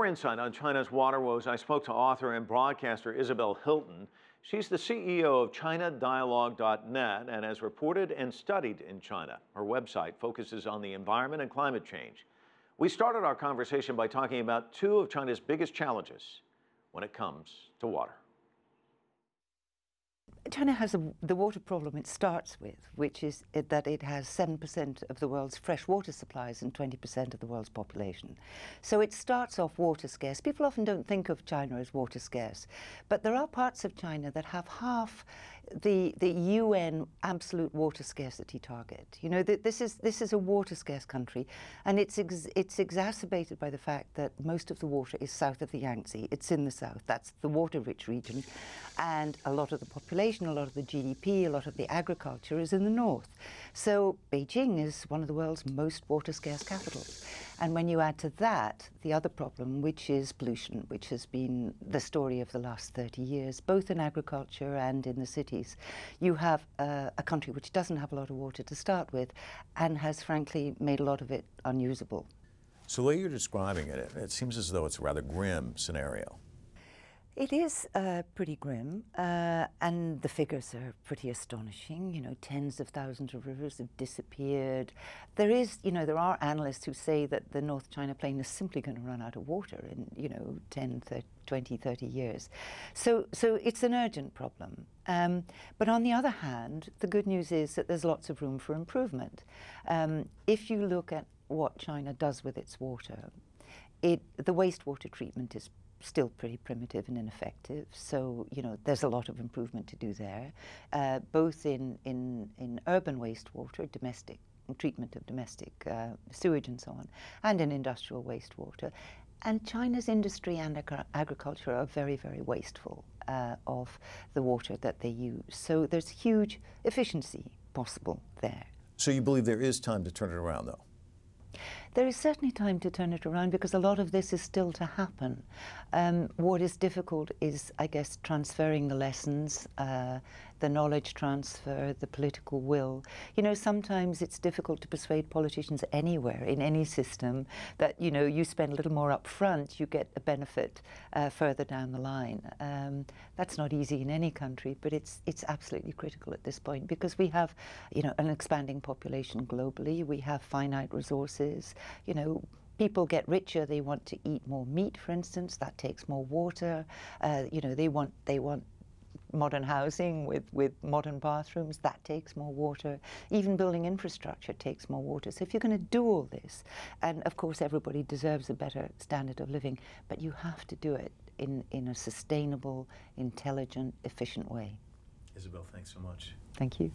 more insight on China's water woes, I spoke to author and broadcaster Isabel Hilton. She's the CEO of ChinaDialogue.net and has reported and studied in China. Her website focuses on the environment and climate change. We started our conversation by talking about two of China's biggest challenges when it comes to water. China has the water problem it starts with, which is that it has 7% of the world's fresh water supplies and 20% of the world's population. So it starts off water scarce. People often don't think of China as water scarce, but there are parts of China that have half the UN absolute water scarcity target. You know, this is a water scarce country, and it's exacerbated by the fact that most of the water is south of the Yangtze. It's in the south. That's the water-rich region, and a lot of the population, a lot of the GDP, a lot of the agriculture is in the north. So Beijing is one of the world's most water-scarce capitals. And when you add to that the other problem, which is pollution, which has been the story of the last 30 years, both in agriculture and in the cities, you have a country which doesn't have a lot of water to start with and has frankly made a lot of it unusable. So the way you're describing it, it seems as though it's a rather grim scenario. It is pretty grim, and the figures are pretty astonishing. You know, tens of thousands of rivers have disappeared. There are analysts who say that the North China Plain is simply going to run out of water in, 10, 30, 20, 30 years. So it's an urgent problem. But on the other hand, the good news is that there's lots of room for improvement. If you look at what China does with its water, the wastewater treatment is still pretty primitive and ineffective. So, there's a lot of improvement to do there, both in urban wastewater, domestic treatment of domestic sewage and so on, and in industrial wastewater. And China's industry and agriculture are very, very wasteful of the water that they use. So there's huge efficiency possible there. So you believe there is time to turn it around, though? There is certainly time to turn it around because a lot of this is still to happen. What is difficult is, I guess, transferring the lessons, the knowledge transfer, the political will. Sometimes it's difficult to persuade politicians anywhere, in any system, that, you spend a little more up front, you get a benefit further down the line. That's not easy in any country, but it's absolutely critical at this point because we have, an expanding population globally. We have finite resources. People get richer, they want to eat more meat, for instance, that takes more water. They want modern housing with modern bathrooms, that takes more water. Even building infrastructure takes more water. So if you're going to do all this, and of course everybody deserves a better standard of living, but you have to do it in a sustainable, intelligent, efficient way. Isabel, thanks so much. Thank you.